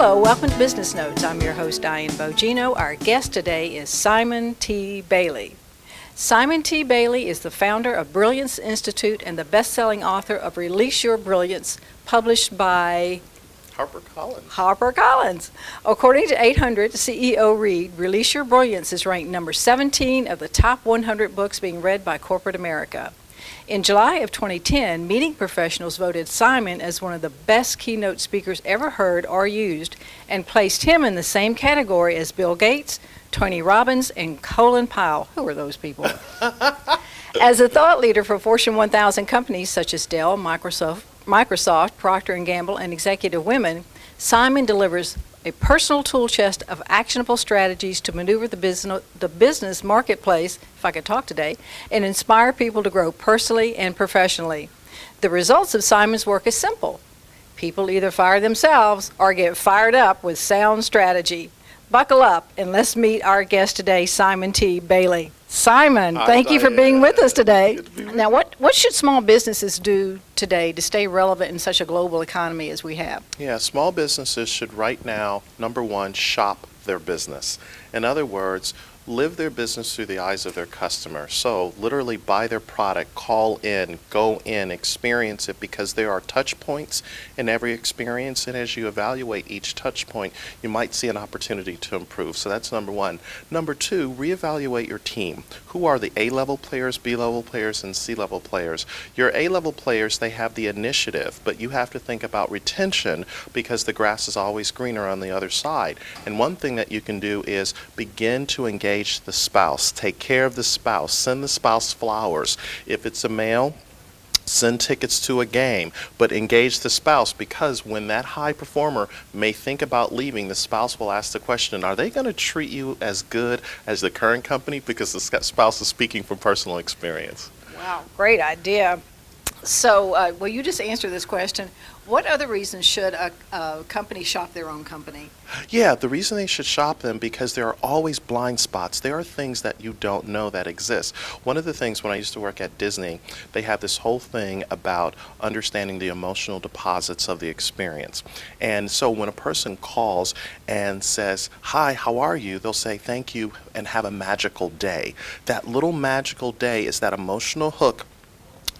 Hello, welcome to Business Notes. I'm your host, Diane Bogino. Our guest today is Simon T. Bailey. Simon T. Bailey is the founder of Brillance Institute and the best-selling author of Release Your Brilliance, published by HarperCollins. According to 800 CEO Read, Release Your Brilliance is ranked number 17 of the top 100 books being read by corporate America. In July of 2010, meeting professionals voted Simon as one of the best keynote speakers ever heard or used and placed him in the same category as Bill Gates, Tony Robbins, and Colin Powell. Who are those people? As a thought leader for Fortune 1000 companies such as Dell, Microsoft, Procter & Gamble, and Executive Women, Simon delivers a personal tool chest of actionable strategies to maneuver the business marketplace, if I could talk today, and inspire people to grow personally and professionally. The results of Simon's work is simple. People either fire themselves or get fired up with sound strategy. Buckle up and let's meet our guest today, Simon T. Bailey. Simon, thank you for being with us today. Now, what should small businesses do today to stay relevant in such a global economy as we have? Yeah, small businesses should right now, number one, shop their business. In other words, live their business through the eyes of their customer. So literally buy their product, call in, go in, experience it, because there are touch points in every experience, and as you evaluate each touch point, you might see an opportunity to improve. So that's number one. Number two, reevaluate your team. Who are the A-level players, B-level players, and C-level players? Your A-level players, they have the initiative, but you have to think about retention because the grass is always greener on the other side. And one thing that you can do is begin to engage the spouse. Take care of the spouse. Send the spouse flowers. If it's a male, send tickets to a game, but engage the spouse, because when that high performer may think about leaving, the spouse will ask the question, are they going to treat you as good as the current company? Because the spouse is speaking from personal experience. Wow, great idea. So, will you just answer this question? What other reasons should a company shop their own company? Yeah, the reason they should shop them, because there are always blind spots. There are things that you don't know that exist. One of the things when I used to work at Disney, they have this whole thing about understanding the emotional deposits of the experience. And so when a person calls and says, hi, how are you? They'll say, thank you, and have a magical day. That little magical day is that emotional hook,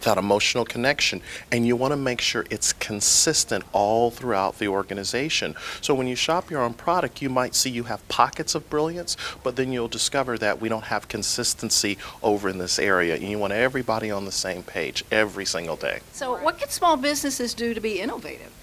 that emotional connection, and you want to make sure it's consistent all throughout the organization. So when you shop your own product, you might see you have pockets of brilliance, but then you'll discover that we don't have consistency over in this area, and you want everybody on the same page every single day. So what can small businesses do to be innovative?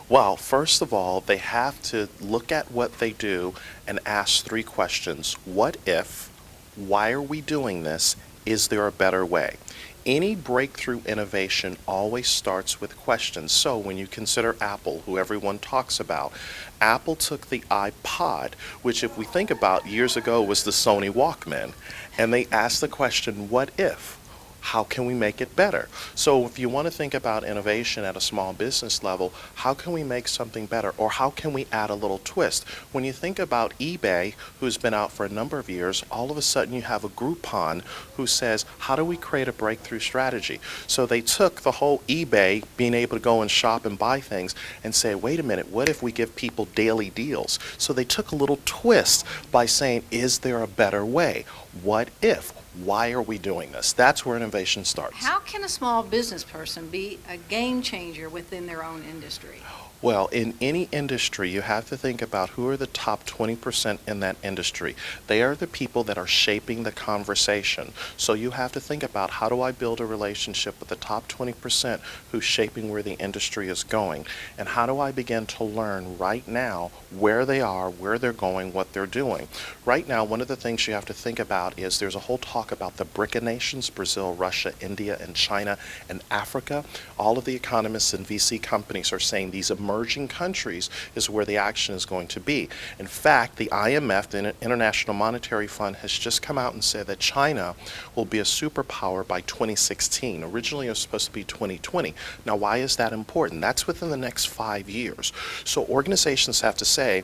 Well, first of all, they have to look at what they do and ask three questions. What if? Why are we doing this? Is there a better way? Any breakthrough innovation always starts with questions. So when you consider Apple, who everyone talks about, Apple took the iPod, which if we think about years ago was the Sony Walkman, and they asked the question, what if? How can we make it better? So if you want to think about innovation at a small business level, how can we make something better? Or how can we add a little twist? When you think about eBay, who's been out for a number of years, all of a sudden you have a Groupon who says, how do we create a breakthrough strategy? So they took the whole eBay, being able to go and shop and buy things, and say, wait a minute, what if we give people daily deals? So they took a little twist by saying, is there a better way? What if? Why are we doing this? That's where innovation starts. How can a small business person be a game changer within their own industry? Well, in any industry, you have to think about who are the top 20% in that industry. They are the people that are shaping the conversation. So you have to think about, how do I build a relationship with the top 20% who's shaping where the industry is going? And how do I begin to learn right now where they are, where they're going, what they're doing? Right now, one of the things you have to think about is there's a whole talk about the BRIC nations, Brazil, Russia, India, and China, and Africa. All of the economists and VC companies are saying these emerging countries is where the action is going to be. In fact, the IMF, the International Monetary Fund, has just come out and said that China will be a superpower by 2016. Originally, it was supposed to be 2020. Now, why is that important? That's within the next 5 years. So organizations have to say,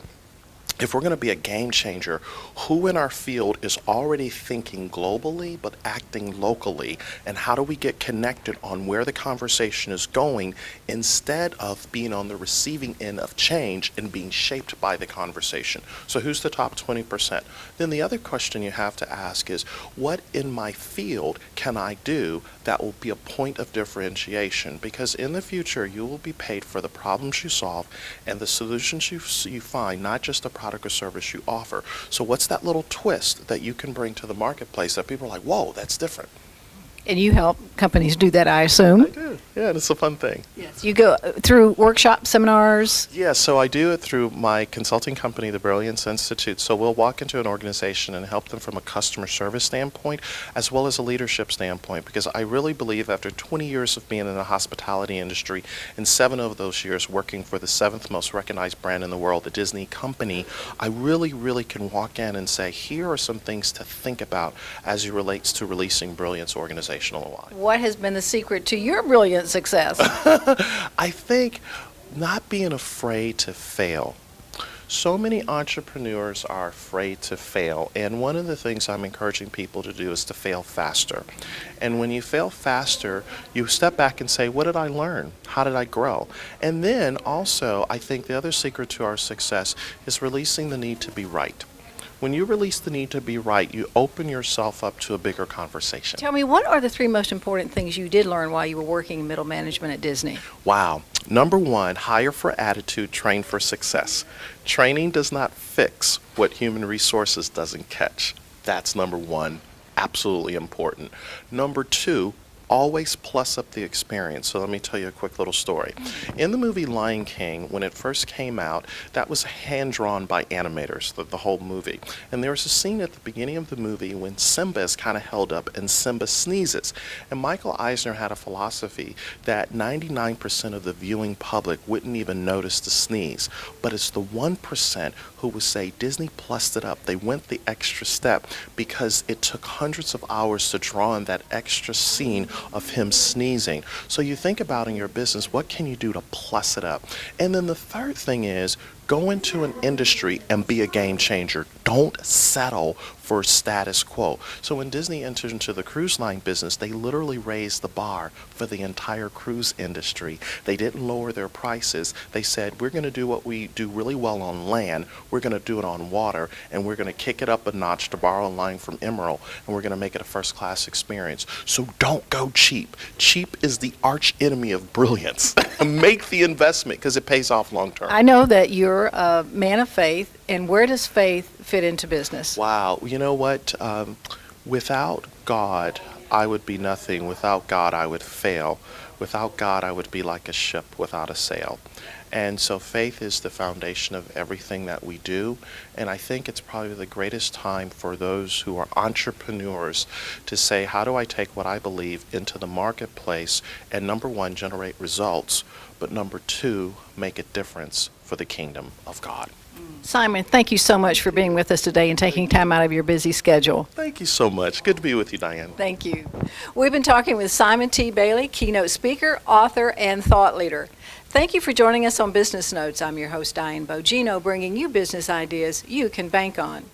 if we're going to be a game changer, who in our field is already thinking globally but acting locally? And how do we get connected on where the conversation is going instead of being on the receiving end of change and being shaped by the conversation? So who's the top 20%? Then the other question you have to ask is, what in my field can I do that will be a point of differentiation? Because in the future, you will be paid for the problems you solve and the solutions you find, not just the product or service you offer. So what's that little twist that you can bring to the marketplace that people are like, whoa, that's different? And you help companies do that, I assume. I do. Yeah, and it's a fun thing. Yes. You go through workshops, seminars. Yeah, so I do it through my consulting company, the Brillance Institute. So we'll walk into an organization and help them from a customer service standpoint as well as a leadership standpoint, because I really believe after 20 years of being in the hospitality industry and 7 of those years working for the 7th most recognized brand in the world, the Disney company, I really can walk in and say, here are some things to think about as it relates to releasing Brillance organizational. What has been the secret to your brilliant success? I think not being afraid to fail. So many entrepreneurs are afraid to fail, and one of the things I'm encouraging people to do is to fail faster. And when you fail faster, you step back and say, what did I learn? How did I grow? And then also, I think the other secret to our success is releasing the need to be right. When you release the need to be right, you open yourself up to a bigger conversation. Tell me, what are the 3 most important things you did learn while you were working in middle management at Disney? Wow. Number 1, hire for attitude, train for success. Training does not fix what human resources doesn't catch. That's number 1, absolutely important. Number 2, always plus up the experience. So let me tell you a quick little story. In the movie Lion King, when it first came out, that was hand-drawn by animators, the whole movie. And there was a scene at the beginning of the movie when Simba is kind of held up and Simba sneezes. And Michael Eisner had a philosophy that 99% of the viewing public wouldn't even notice the sneeze. But it's the 1% who would say Disney plussed it up. They went the extra step because it took hundreds of hours to draw in that extra scene of him sneezing. So you think about in your business, what can you do to plus it up? And then the third thing is, go into an industry and be a game changer. Don't settle for status quo. So when Disney entered into the cruise line business, they literally raised the bar for the entire cruise industry. They didn't lower their prices. They said, we're going to do what we do really well on land, we're going to do it on water, and we're going to kick it up a notch, to borrow a line from Emerald, and we're going to make it a first-class experience. So don't go cheap. Cheap is the arch enemy of brilliance. Make the investment because it pays off long term. I know that you're a man of faith, and where does faith fit into business? Wow. You know what? Without God, I would be nothing. Without God, I would fail. Without God, I would be like a ship without a sail. And so faith is the foundation of everything that we do. And I think it's probably the greatest time for those who are entrepreneurs to say, how do I take what I believe into the marketplace and, number 1, generate results, but number 2, make a difference for the kingdom of God. Simon, thank you so much for being with us today and taking time out of your busy schedule. Thank you so much. Good to be with you, Diane. Thank you. We've been talking with Simon T. Bailey, keynote speaker, author, and thought leader. Thank you for joining us on Business Notes. I'm your host, Diane Bogino, bringing you business ideas you can bank on.